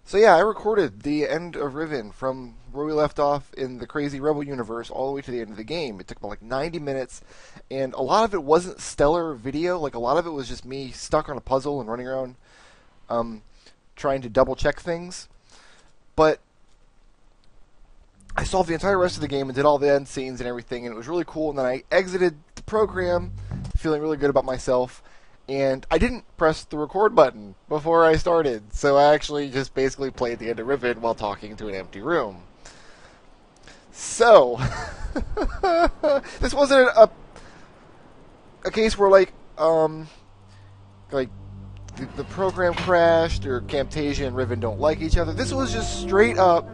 So yeah, I recorded the end of Riven from where we left off in the crazy Rebel universe all the way to the end of the game. It took about like 90 minutes, and a lot of it wasn't stellar video. Like a lot of it was just me stuck on a puzzle and running around trying to double check things. But I solved the entire rest of the game and did all the end scenes and everything, and it was really cool. And then I exited the program feeling really good about myself. And I didn't press the record button before I started, so I actually just basically played the end of Riven while talking to an empty room. So, this wasn't a case where like the program crashed or Camtasia and Riven don't like each other. This was just straight up,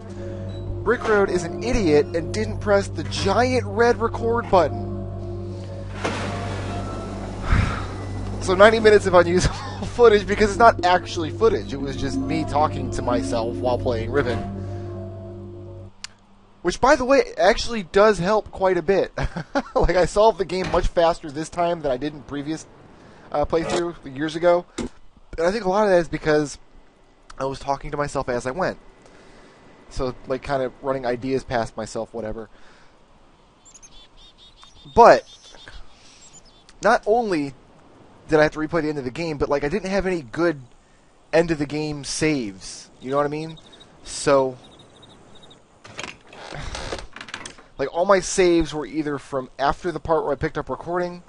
Brickroad is an idiot and didn't press the giant red record button. So 90 minutes of unusable footage because it's not actually footage. It was just me talking to myself while playing Riven. Which, by the way, actually does help quite a bit. Like, I solved the game much faster this time than I did in previous playthrough years ago. And I think a lot of that is because I was talking to myself as I went. So, like, kind of running ideas past myself, whatever. But, not only did I have to replay the end of the game, but like I didn't have any good end of the game saves. You know what I mean? So like all my saves were either from after the part where I picked up recording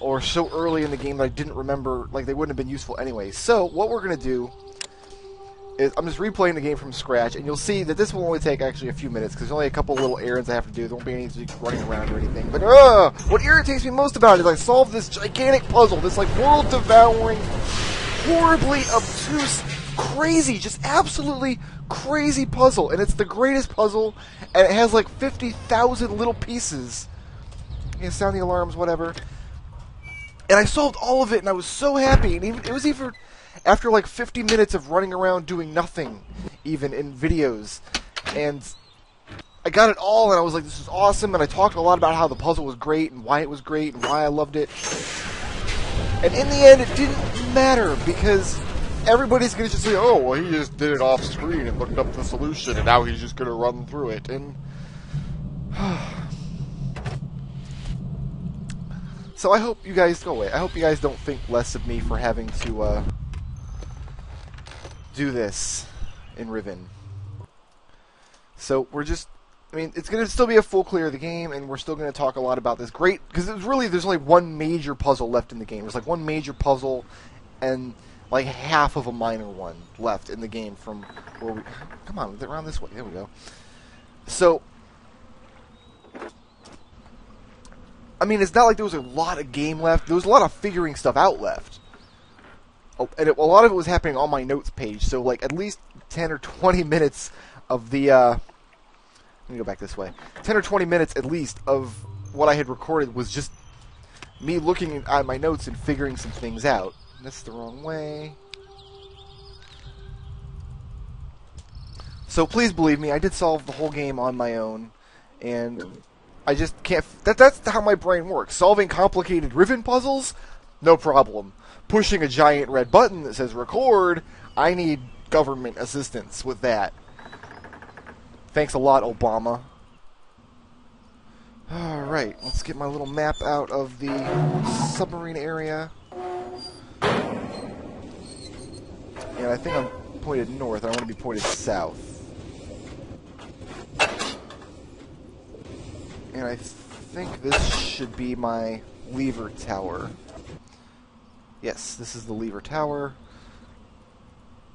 or so early in the game that I didn't remember, like they wouldn't have been useful anyway. So what we're going to do is I'm just replaying the game from scratch, and you'll see that this will only take actually a few minutes because there's only a couple little errands I have to do. There won't be any running around or anything. But what irritates me most about it is I solved this gigantic puzzle, this like world-devouring, horribly obtuse, crazy, just absolutely crazy puzzle, and it's the greatest puzzle, and it has like 50,000 little pieces. You know, sound the alarms, whatever. And I solved all of it, and I was so happy. And it was even after like 50 minutes of running around doing nothing, even in videos. And I got it all, and I was like, this is awesome. And I talked a lot about how the puzzle was great, and why it was great, and why I loved it. And in the end, it didn't matter, because everybody's going to just say, oh, well, he just did it off screen and looked up the solution, and now he's just going to run through it. And so I hope you guys go away. I hope you guys don't think less of me for having to do this in Riven. So we're just, I mean, it's going to still be a full clear of the game, and we're still going to talk a lot about this great, because it was really, there's only one major puzzle left in the game. There's like one major puzzle and like half of a minor one left in the game from where we, come on, around this way, there we go. So, I mean, it's not like there was a lot of game left. There was a lot of figuring stuff out left. Oh, and a lot of it was happening on my notes page. So, like, at least 10 or 20 minutes of the, let me go back this way. 10 or 20 minutes, at least, of what I had recorded was just me looking at my notes and figuring some things out. That's the wrong way. So, please believe me, I did solve the whole game on my own. And I just can't, that's how my brain works. Solving complicated Riven puzzles? No problem. Pushing a giant red button that says record, I need government assistance with that. Thanks a lot, Obama. Alright, let's get my little map out of the submarine area. And I think I'm pointed north. I want to be pointed south. And I think this should be my lever tower. Yes, this is the lever tower.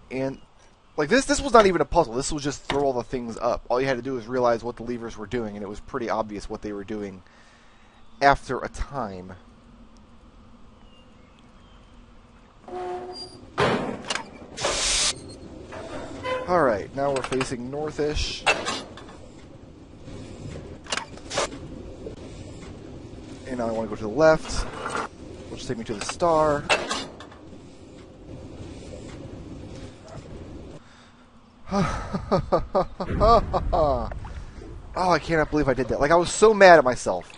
And like this was not even a puzzle. This was just throw all the things up. All you had to do was realize what the levers were doing, and it was pretty obvious what they were doing after a time. Alright, now we're facing northish. And now I want to go to the left, which will take me to the star. Oh, I cannot believe I did that. Like, I was so mad at myself.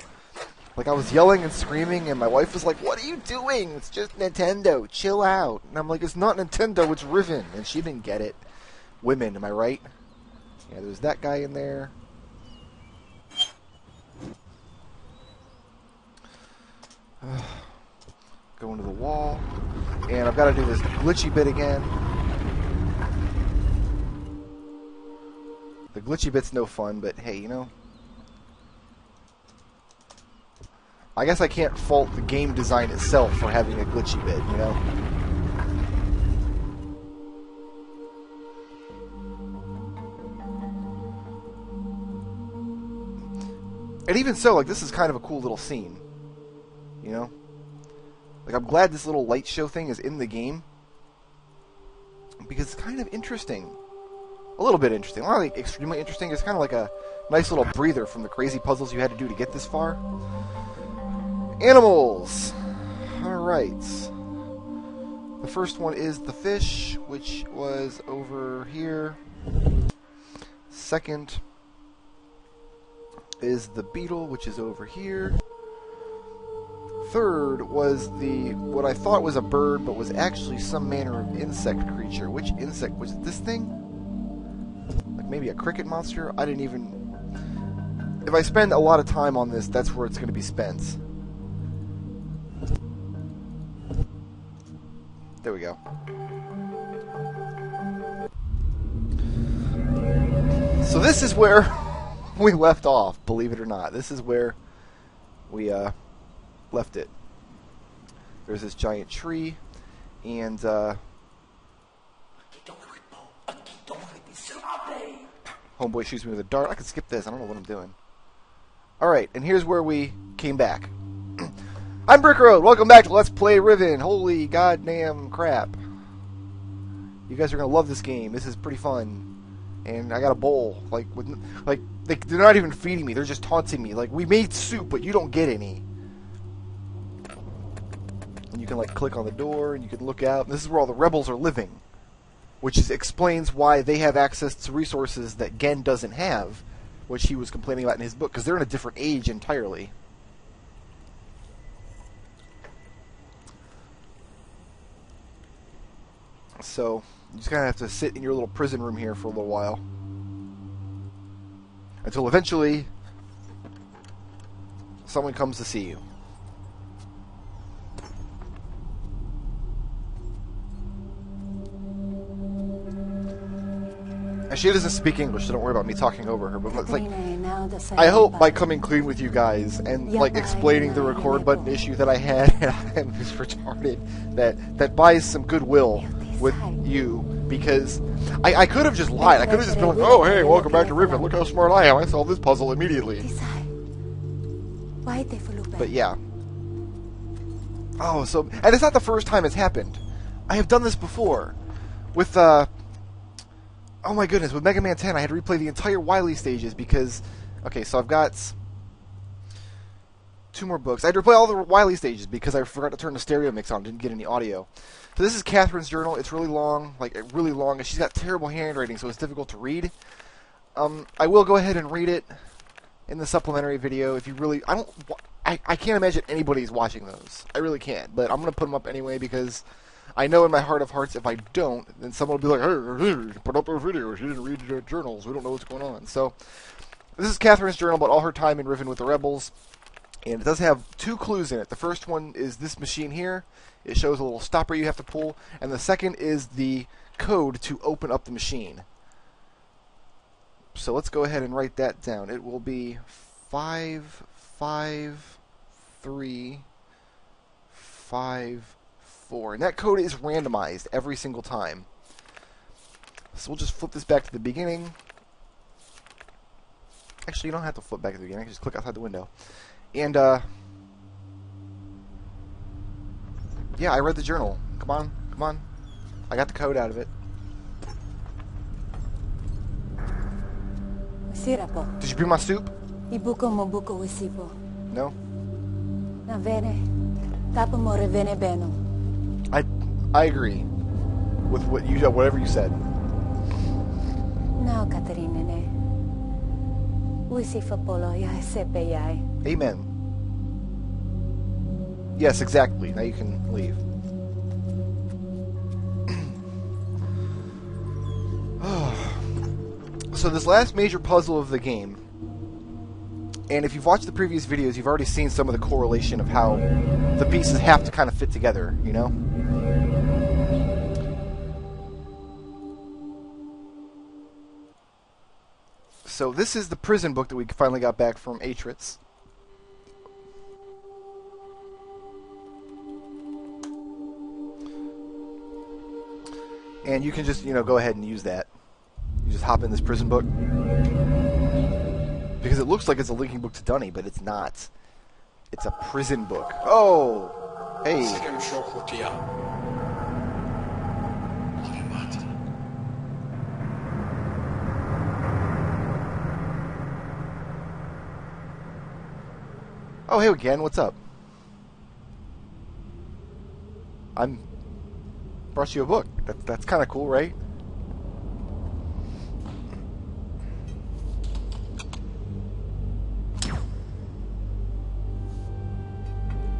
Like, I was yelling and screaming, and my wife was like, "What are you doing? It's just Nintendo. Chill out." And I'm like, "It's not Nintendo, it's Riven." And she didn't get it. Women, am I right? Yeah, there's that guy in there. Go into the wall. And I've got to do this glitchy bit again. The glitchy bit's no fun, but hey, you know. I guess I can't fault the game design itself for having a glitchy bit, you know? And even so, like, this is kind of a cool little scene. You know? Like, I'm glad this little light show thing is in the game. Because it's kind of interesting. A little bit interesting. Not like extremely interesting. It's kind of like a nice little breather from the crazy puzzles you had to do to get this far. Animals! Alright. The first one is the fish, which was over here. Second is the beetle, which is over here. Third was the what I thought was a bird, but was actually some manner of insect creature. Which insect? Was it this thing? Like maybe a cricket monster? I didn't even... If I spend a lot of time on this, that's where it's going to be spent. There we go. So this is where we left off, believe it or not. This is where we left it. There's this giant tree, and homeboy shoots me with a dart. I can skip this. I don't know what I'm doing. Alright, and here's where we came back. I'm Brickroad. Welcome back to Let's Play Riven. Holy goddamn crap. You guys are going to love this game. This is pretty fun. And I got a bowl. They're not even feeding me. They're just taunting me. Like, we made soup, but you don't get any. And you can, like, click on the door, and you can look out. And this is where all the rebels are living. Which explains why they have access to resources that Gen doesn't have. Which he was complaining about in his book. Because they're in a different age entirely. So, you just kind of have to sit in your little prison room here for a little while. Until eventually, someone comes to see you. And she doesn't speak English, so don't worry about me talking over her. But it's like, I hope by coming clean with you guys and like explaining the record button issue that I had and was retarded, that buys some goodwill with you, because I could have just lied. I could have just been like, "Oh, hey, welcome back to Riven. Look how smart I am. I solved this puzzle immediately." But yeah. Oh, so... And it's not the first time it's happened. I have done this before. With, oh my goodness, with Mega Man 10, I had to replay the entire Wily stages because... Okay, so I've got 2 more books. I had to replay all the Wily stages because I forgot to turn the stereo mix on. Didn't get any audio. So this is Catherine's journal. It's really long, and she's got terrible handwriting, so it's difficult to read. I will go ahead and read it in the supplementary video if you really... I can't imagine anybody's watching those. I really can't, but I'm going to put them up anyway because I know in my heart of hearts if I don't, then someone will be like, "Hey, put up a video. She didn't read your journals. We don't know what's going on." So this is Catherine's journal about all her time in Riven with the Rebels. And it does have 2 clues in it. The first one is this machine here. It shows a little stopper you have to pull. And the second is the code to open up the machine. So let's go ahead and write that down. It will be 55354. And that code is randomized every single time. So we'll just flip this back to the beginning. Actually, you don't have to flip back to the beginning. I can just click outside the window. And, yeah, I read the journal. Come on, come on. I got the code out of it. Did you bring my soup? No? I agree with whatever you said. Amen. Yes, exactly. Now you can leave. So this last major puzzle of the game, and if you've watched the previous videos, you've already seen some of the correlation of how the pieces have to kind of fit together, you know? So this is the prison book that we finally got back from Atritz. And you can just, go ahead and use that. You just hop in this prison book. Because it looks like it's a linking book to Dunny, but it's not. It's a prison book. Oh! Hey! Oh, hey again, what's up? I'm... brought you a book. That's kind of cool, right?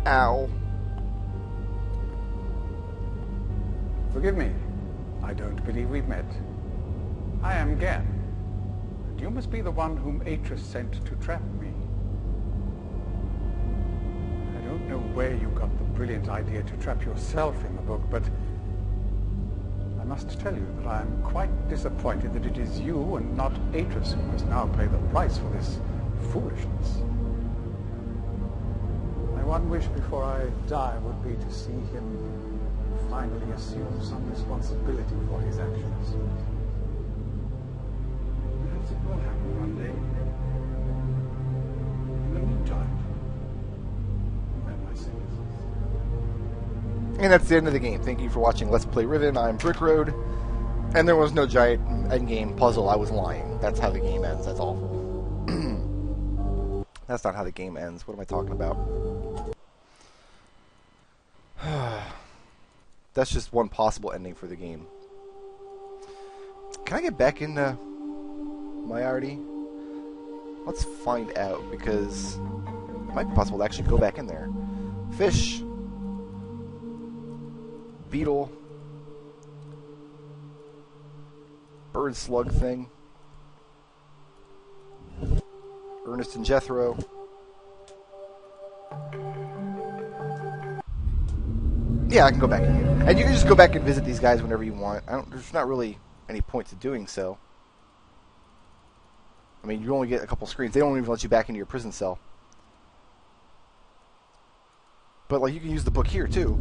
Ow. Forgive me. I don't believe we've met. I am Gan. And you must be the one whom Atris sent to trap me. I don't know where you got the brilliant idea to trap yourself in the book, but I must tell you that I am quite disappointed that it is you and not Atris who must now pay the price for this foolishness. My one wish before I die would be to see him finally assume some responsibility for his actions. Perhaps it will happen one day. In the meantime, and that's the end of the game. Thank you for watching Let's Play Riven. I'm Brickroad. And there was no giant endgame puzzle. I was lying. That's how the game ends. That's awful. That's not how the game ends. What am I talking about? That's just one possible ending for the game. Can I get back into Maiarty? Let's find out, because it might be possible to actually go back in there. Fish. Beetle. Bird slug thing. Ernest and Jethro. Yeah, I can go back in here. And you can just go back and visit these guys whenever you want. There's not really any point to doing so. I mean, you only get a couple screens. They don't even let you back into your prison cell. But, like, you can use the book here, too.